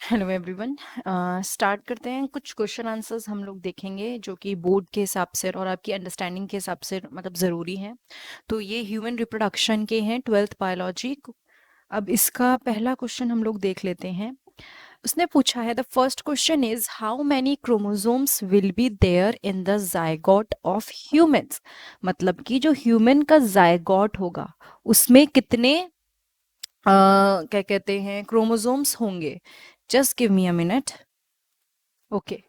Hello everyone. Start करते हैं। कुछ क्वेश्चन आंसर्स हम लोग देखेंगे जो कि बोर्ड के हिसाब से और आपकी अंडरस्टैंडिंग के हिसाब से मतलब ज़रूरी हैं। तो ये ह्यूमन रिप्रोडक्शन के हैं, 12th बायोलॉजी। अब इसका पहला क्वेश्चन हम लोग देख लेते हैं। उसने पूछा है, the first question is how many chromosomes will be there in the zygote of humans. मतलब कि जो ह्यूमन का जायगोट होगा उसमें कितने क्या कहते हैं क्रोमोसोम्स होंगे। Just give me a minute. Okay,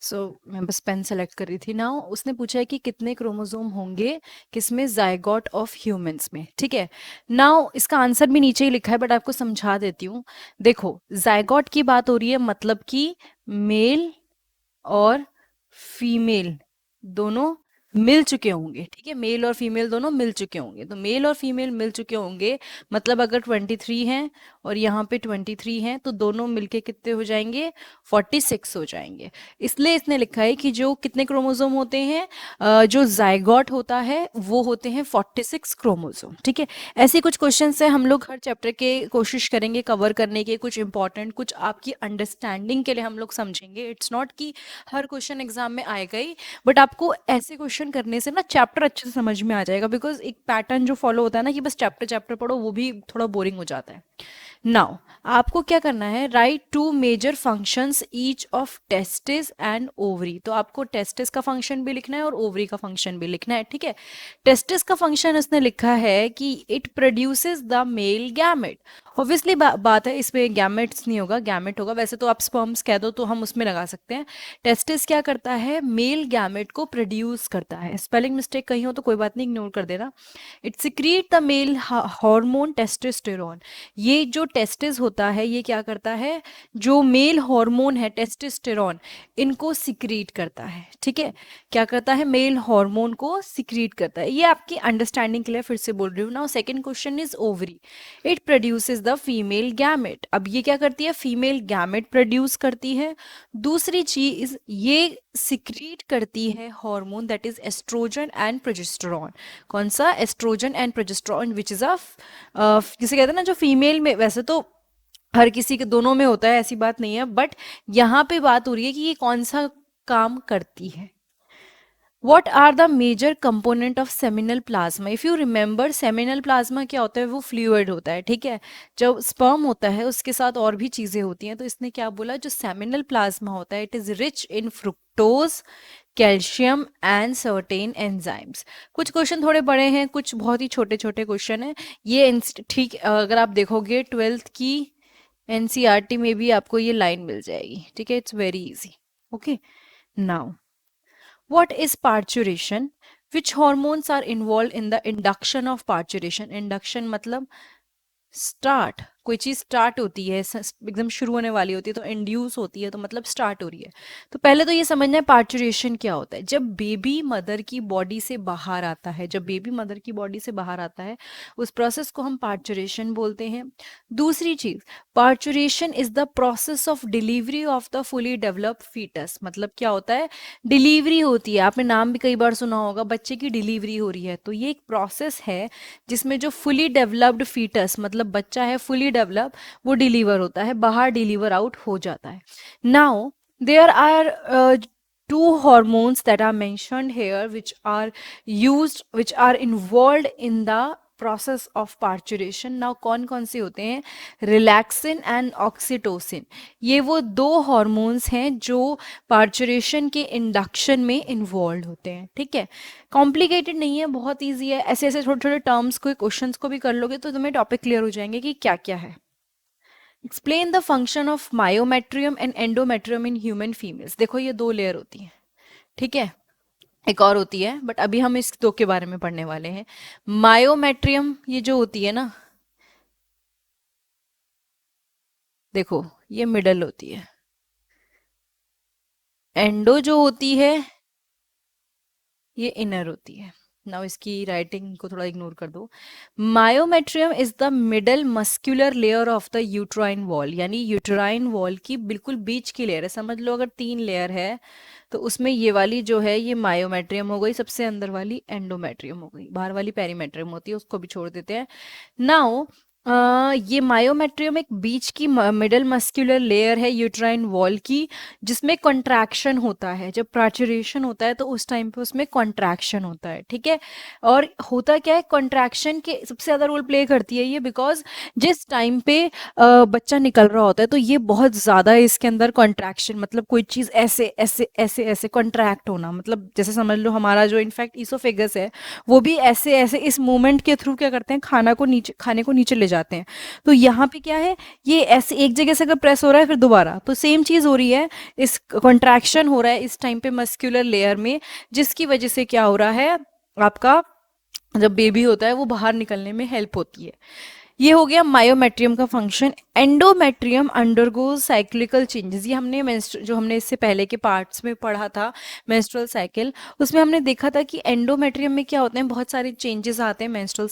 so मैं बस पेन सेलेक्ट कर रही थी ना। उसने पूछा है कि कितने क्रोमोसोम होंगे किसमें, जायगोट ऑफ ह्यूमंस में। ठीक है, नाउ इसका आंसर भी नीचे ही लिखा है बट आपको समझा देती हूँ। देखो, जायगोट की बात हो रही है मतलब कि मेल और फीमेल दोनों मिल चुके होंगे। ठीक है, मेल और फीमेल दोनों मिल चुके होंगे। तो मेल और फीमेल मिल चुके होंगे मतलब अगर 23 हैं और यहाँ पे 23 हैं तो दोनों मिलके कितने हो जाएंगे, 46 हो जाएंगे। इसलिए इसने लिखा है कि जो कितने क्रोमोसोम होते हैं, जो जायगोट होता है वो होते हैं 46 क्रोमोसोम। ठीक है, ऐसे कुछ क्वेश्चन है, हम लोग हर चैप्टर के कोशिश करेंगे कवर करने के, कुछ इंपॉर्टेंट, कुछ आपकी अंडरस्टैंडिंग के लिए हम लोग समझेंगे। इट्स नॉट कि हर क्वेश्चन एग्जाम में आएगा ही, बट आपको ऐसे क्वेश्चन करने से ना चैप्टर अच्छे से समझ में आ जाएगा। बिकॉज एक पैटर्न जो फॉलो होता है ना कि बस चैप्टर चैप्टर पढ़ो, वो भी थोड़ा बोरिंग हो जाता है। नाउ आपको क्या करना है, write two major functions each of testis and ovary. तो आपको टेस्टिस का फंक्शन भी लिखना है और ओवरी का फंक्शन भी लिखना है। ठीक है, टेस्टिस का फंक्शन इसने लिखा है कि it produces the male gamete. Obviously बात है, इसमें गैमेट्स नहीं होगा, गैमेट होगा। वैसे तो आप स्पर्म्स कह दो तो हम उसमें लगा सकते हैं। टेस्टिस क्या करता है, मेल गैमेट को प्रोड्यूस करता है। स्पेलिंग मिस्टेक कहीं हो तो कोई बात नहीं, इग्नोर कर देना। It secrete the male hormone testosterone. ये जो टेस्टिस होता है ये क्या करता है, जो मेल हार्मोन है टेस्टोस्टेरोन, इनको सिक्रीट करता है। ठीक है, क्या करता है, मेल हार्मोन को सिक्रीट करता है। ये आपकी अंडरस्टैंडिंग के लिए फिर से बोल रही हूँ। Now second question is ovary. It produces the female gamete. अब ये क्या करती है, फीमेल गैमेट प्रोड्यूस करती है। दूसरी चीज ये सिक्रीट करती है hormone that is estrogen and progesterone. कौन सा, estrogen and progesterone, which is जिसे कहते हैं ना जो फीमेल में, वैसे तो हर किसी के दोनों में होता है, ऐसी बात नहीं है, बट यहाँ पे बात हो रही है कि ये कौन सा काम करती है। What are the major component of seminal plasma? If you remember, seminal plasma क्या होता है, वो फ्लूइड होता है। ठीक है, जब स्पर्म होता है उसके साथ और भी चीजें होती हैं। तो इसने क्या बोला, जो सेमिनल प्लाज्मा होता है it is rich in fructose, calcium and certain enzymes. कुछ क्वेश्चन थोड़े बड़े हैं, कुछ बहुत ही छोटे छोटे क्वेश्चन हैं ये। ठीक, अगर आप देखोगे 12th की एनसीईआरटी में भी आपको ये लाइन मिल जाएगी। ठीक है, it's very easy. Okay, now what is parturition? Which hormones are involved in the induction of parturition? Induction मतलब स्टार्ट, कोई चीज स्टार्ट होती है, एकदम शुरू होने वाली होती है तो इंड्यूस होती है, तो मतलब स्टार्ट हो रही है। तो पहले तो ये समझना है पार्चुरेशन क्या होता है। जब बेबी मदर की बॉडी से बाहर आता है, जब बेबी मदर की बॉडी से बाहर आता है उस प्रोसेस को हम पार्चुरेशन बोलते हैं। दूसरी चीज, parturition is the process of delivery of the fully developed foetus. मतलब क्या होता है, डिलीवरी होती है। आपने नाम भी कई बार सुना होगा, बच्चे की डिलीवरी हो रही है। तो ये एक प्रोसेस है जिसमें जो फुली डेवलप्ड फीटस मतलब बच्चा है फुली डेवलप, वो डिलीवर होता है, बाहर डिलीवर आउट हो जाता है। Now there are two hormones that are mentioned here which are involved in the process of parturition. now कौन कौन से होते हैं, रिलैक्सिन एंड ऑक्सीटोसिन। ये वो दो हॉर्मोन्स हैं जो पार्चुरेशन के इंडक्शन में इन्वॉल्व होते हैं। ठीक है, कॉम्प्लिकेटेड नहीं है, बहुत ईजी है। ऐसे ऐसे छोटे छोटे टर्म्स को, क्वेश्चंस को भी कर लोगे तो तुम्हें टॉपिक क्लियर हो जाएंगे कि क्या क्या है। Explain the function of myometrium and endometrium in human females. देखो ये दो लेयर होती हैं। ठीक है, एक और होती है बट अभी हम इस दो के बारे में पढ़ने वाले हैं। मायोमेट्रियम ये जो होती है ना, देखो ये मिडल होती है। एंडो जो होती है ये इनर होती है। नाउ इसकी राइटिंग को थोड़ा इग्नोर कर दो। Myometrium is the middle muscular layer of the uterine wall. यानी यूट्राइन वॉल की बिल्कुल बीच की लेयर है। समझ लो अगर 3 लेयर है तो उसमें ये वाली जो है ये मायोमेट्रियम हो गई, सबसे अंदर वाली एंडोमेट्रियम हो गई, बाहर वाली पेरीमेट्रियम होती है, उसको भी छोड़ देते हैं। नाउ ये मायोमेट्रियम एक बीच की मिडल मस्कुलर लेयर है यूट्राइन वॉल की, जिसमें कॉन्ट्रैक्शन होता है। जब प्राचुरेशन होता है तो उस टाइम पे उसमें कॉन्ट्रैक्शन होता है, ठीक है। और होता क्या है, कॉन्ट्रैक्शन के सबसे ज़्यादा रोल प्ले करती है ये, बिकॉज जिस टाइम पे बच्चा निकल रहा होता है तो ये बहुत ज़्यादा इसके अंदर कॉन्ट्रैक्शन, मतलब कोई चीज़ ऐसे ऐसे ऐसे ऐसे कॉन्ट्रैक्ट होना, मतलब जैसे समझ लो हमारा जो इनफैक्ट ईसोफेगस है वो भी ऐसे ऐसे इस मूवमेंट के थ्रू क्या करते हैं, खाने को नीचे ले जाते हैं। तो यहाँ पे क्या है, ये ऐसे एक जगह से अगर प्रेस हो रहा है फिर दोबारा, तो सेम चीज हो रही है, इस कॉन्ट्रैक्शन हो रहा है इस टाइम पे मस्क्यूलर लेयर में, जिसकी वजह से क्या हो रहा है, आपका जब बेबी होता है वो बाहर निकलने में हेल्प होती है। ये हो गया मायोमेट्रियम का function. Endometrium undergoes cyclical changes. ये हमने जो हमने इससे पहले के पार्ट्स में पढ़ा था, मेंस्ट्रुअल साइकिल, उसमें हमने देखा था कि एंडोमेट्रियम में क्या होते हैं, बहुत सारे चेंजेस आते हैं मेंस्ट्रुअल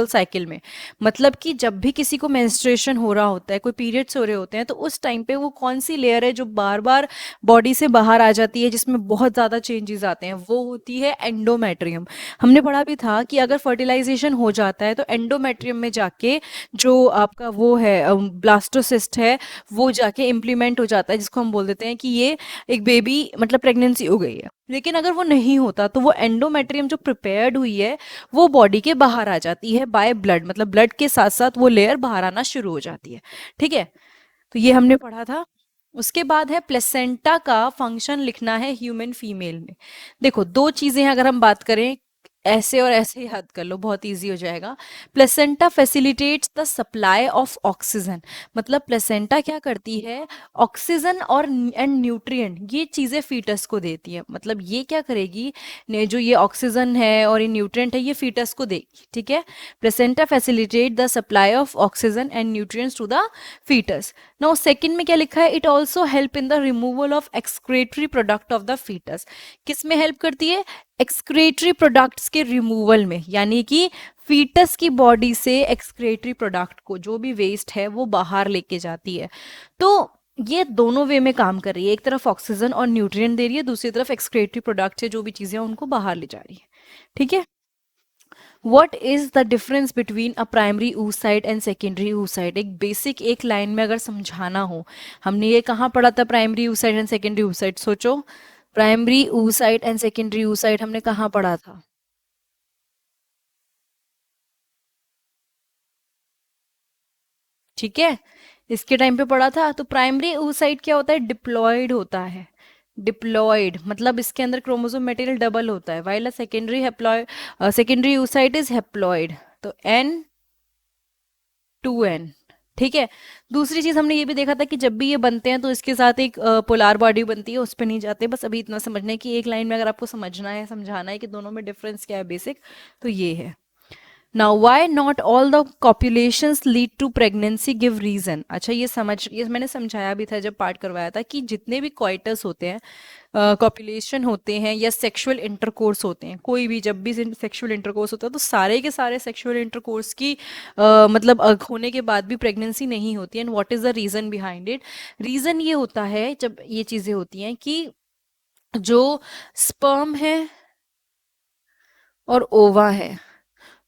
साइकिल में। मतलब कि जब भी किसी को मेंस्ट्रुएशन हो रहा होता है, कोई पीरियड्स हो रहे होते हैं, तो उस टाइम पे वो कौन सी लेयर है जो बार बार बॉडी से बाहर आ जाती है, जिसमें बहुत ज़्यादा चेंजेस आते हैं, वो होती है एंडोमेट्रियम। हमने पढ़ा भी था कि अगर फर्टिलाइजेशन हो जाता है तो एंडोमेट्रियम में जाके जो आपका वो है ब्लास्टोसिस्ट है, वो जाके इम्प्लीमेंट हो जाता है, जिसको हम बोल देते हैं कि ये एक बेबी मतलब प्रेगनेंसी हो गई है। लेकिन अगर वो नहीं होता तो वो एंडोमेट्रियम जो प्रिपेयर्ड हुई है वो बॉडी के बाहर आ जाती है बाय ब्लड, मतलब ब्लड के साथ साथ वो लेयर बाहर आना शुरू हो जाती है, ठीक है। तो ये हमने पढ़ा था। उसके बाद है प्लेसेंटा का फंक्शन लिखना है ह्यूमन फीमेल में। देखो दो चीजें हैं, अगर हम बात करें, ऐसे और ऐसे ही याद कर लो, बहुत इजी हो जाएगा। Placenta facilitates the supply of oxygen. मतलब प्लेसेंटा क्या करती है, ऑक्सीजन और एंड न्यूट्रिएंट ये चीज़ें फीटस को देती है। मतलब ये क्या करेगी, जो ये ऑक्सीजन है और ये न्यूट्रिएंट है ये फीटस को देगी, ठीक है। Placenta facilitate the supply of oxygen and nutrients to the foetus. Now second में क्या लिखा है, it also help in the removal of excretory product of the foetus. किस में हेल्प करती है, एक्सक्रेटरी प्रोडक्ट्स के रिमूवल में, यानी कि फीटस की बॉडी से एक्सक्रेटरी प्रोडक्ट को, जो भी वेस्ट है, वो बाहर लेके जाती है। तो ये दोनों वे में काम कर रही है, एक तरफ ऑक्सीजन और न्यूट्रिएंट दे रही है, दूसरी तरफ एक्सक्रेटरी प्रोडक्ट से जो भी चीजें हैं उनको बाहर ले जा रही है, ठीक है। What is the difference between a primary oocyte and secondary oocyte? एक बेसिक एक लाइन में अगर समझाना हो, हमने ये कहाँ पढ़ा था, primary oocyte and secondary oocyte? सोचो, primary oocyte and secondary oocyte हमने कहाँ पढ़ा था? ठीक है, इसके टाइम पे पढ़ा था। तो प्राइमरी oocyte क्या होता है, डिप्लॉयड होता है। डिप्लॉयड मतलब इसके अंदर क्रोमोसोम मटेरियल डबल होता है, while secondary oocyte is haploid. तो N2N, ठीक है। दूसरी चीज हमने ये भी देखा था कि जब भी ये बनते हैं तो इसके साथ एक पोलार बॉडी बनती है, उस पर नहीं जाते। बस अभी इतना समझना है कि एक लाइन में अगर आपको समझना है, समझाना है कि दोनों में डिफरेंस क्या है बेसिक, तो ये है। Now why not all the copulations lead to pregnancy, give reason. अच्छा, ये मैंने समझाया भी था जब पार्ट करवाया था कि जितने भी क्वाइटस होते हैं, कॉपुलेशन होते हैं या सेक्सुअल इंटरकोर्स होते हैं, कोई भी जब भी सेक्सुअल इंटरकोर्स होता है तो सारे के सारे सेक्सुअल इंटरकोर्स की मतलब होने के बाद भी प्रेगनेंसी नहीं होती है। And what is the reason behind it? Reason ये होता है जब ये चीजें होती हैं कि जो स्पर्म है और ओवा है,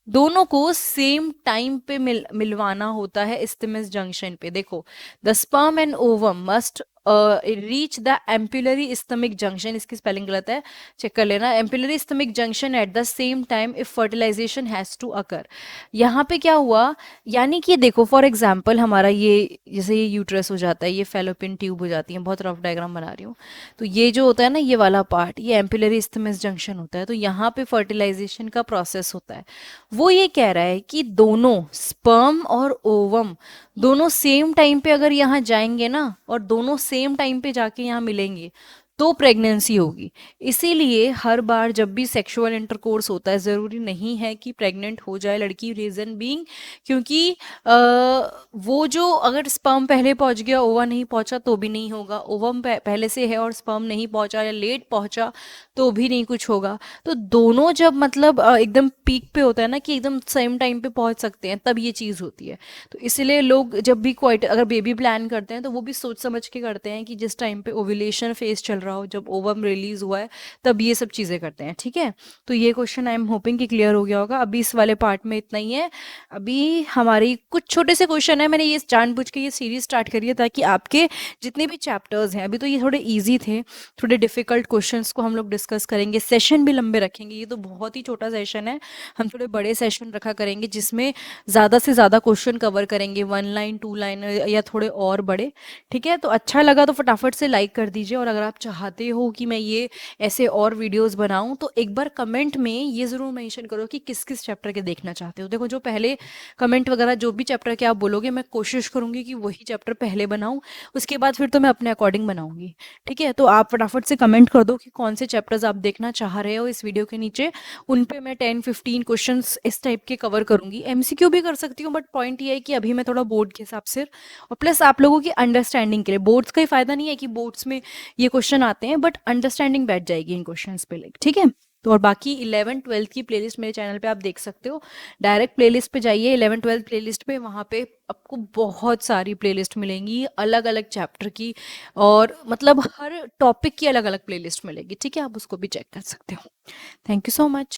दोनों को सेम टाइम पे मिलवाना होता है इस्थिमस जंक्शन पे। देखो, the sperm and ovum must reach the ampullary isthmic junction, इसकी स्पेलिंग गलत है, चेक कर लेना, ampullary isthmic junction at the same time if fertilisation has to occur. यहाँ पे क्या हुआ, यानी कि देखो फॉर एग्जाम्पल हमारा ये जैसे ये यूट्रस हो जाता है, ये फेलोपियन ट्यूब हो जाती है, बहुत रफ डायग्राम बना रही हूँ। तो ये जो होता है ना, ये वाला पार्ट, ये एम्पुलरी इस्थमिस जंक्शन होता है। तो यहाँ पे फर्टिलाइजेशन का प्रोसेस होता है। वो ये कह रहा है कि दोनों स्पर्म और ओवम दोनों सेम टाइम पे अगर यहाँ जाएंगे ना, और दोनों सेम टाइम पे जाके यहाँ मिलेंगे, तो प्रेगनेंसी होगी। इसीलिए हर बार जब भी सेक्सुअल इंटरकोर्स होता है, ज़रूरी नहीं है कि प्रेग्नेंट हो जाए लड़की, रीज़न बीइंग क्योंकि वो जो अगर स्पर्म पहले पहुंच गया, ओवा नहीं पहुंचा तो भी नहीं होगा, ओवम पहले से है और स्पर्म नहीं पहुंचा या लेट पहुंचा तो भी नहीं कुछ होगा। तो दोनों जब मतलब एकदम पीक पे होता है ना, कि एकदम सेम टाइम पे पहुंच सकते हैं, तब ये चीज़ होती है। तो इसलिए लोग जब भी क्वाइट अगर बेबी प्लान करते हैं तो वो भी सोच समझ के करते हैं कि जिस टाइम पे ओव्यूलेशन फेज चल रहा रहा हो, जब ओवम रिलीज हुआ है तब ये सब चीज़ें करते हैं, ठीक है। तो ये क्वेश्चन आई एम होपिंग कि क्लियर हो गया होगा। अभी इस वाले पार्ट में इतना ही है। अभी हमारी कुछ छोटे से क्वेश्चन है, मैंने ये जानबूझ के ये सीरीज स्टार्ट करी है ताकि आपके जितने भी चैप्टर्स हैं, अभी तो ये थोड़े ईजी थे, थोड़े डिफिकल्ट क्वेश्चंस को हम लोग डिस्कस करेंगे, सेशन भी लंबे रखेंगे। ये तो बहुत ही छोटा सेशन है, हम थोड़े बड़े सेशन रखा करेंगे जिसमें ज़्यादा से ज़्यादा क्वेश्चन कवर करेंगे, 1 लाइन 2 लाइन या थोड़े और बड़े, ठीक है। तो अच्छा लगा तो फटाफट से लाइक कर दीजिए, और अगर आप चाहते हो कि मैं ये ऐसे और वीडियोस बनाऊं तो एक बार कमेंट में ये ज़रूर मेंशन करो कि किस किस चैप्टर के देखना चाहते हो। देखो, जो पहले कमेंट वगैरह जो भी चैप्टर के आप बोलोगे, मैं कोशिश करूंगी कि वही चैप्टर पहले बनाऊं, उसके बाद फिर तो मैं अपने अकॉर्डिंग बनाऊंगी, ठीक है। तो आप फटाफट से कमेंट कर दो कि कौन से चैप्टर्स आप देखना चाह रहे हो इस वीडियो के नीचे, उन पे मैं 10-15 क्वेश्चंस इस टाइप के कवर करूंगी। एमसीक्यू भी कर सकती हूँ, बट पॉइंट ये है कि अभी मैं थोड़ा बोर्ड के हिसाब से, और प्लस आप लोगों की अंडरस्टैंडिंग के लिए, बोर्ड्स का ही फायदा नहीं है कि बोर्ड्स में ये क्वेश्चन आते हैं, बट अंडरस्टैंडिंग बैठ जाएगी इन क्वेश्चंस पे, लाइक, ठीक है। तो और बाकी 11th 12th की प्लेलिस्ट मेरे चैनल पे आप देख सकते हो। डायरेक्ट प्लेलिस्ट पे जाइए, 11th 12th प्लेलिस्ट पे, वहाँ पे आपको बहुत सारी प्लेलिस्ट मिलेंगी अलग अलग चैप्टर की, और मतलब हर टॉपिक की अलग अलग प्लेलिस्ट मिलेगी, ठीक है। आप उसको भी चेक कर सकते हो। Thank you so much.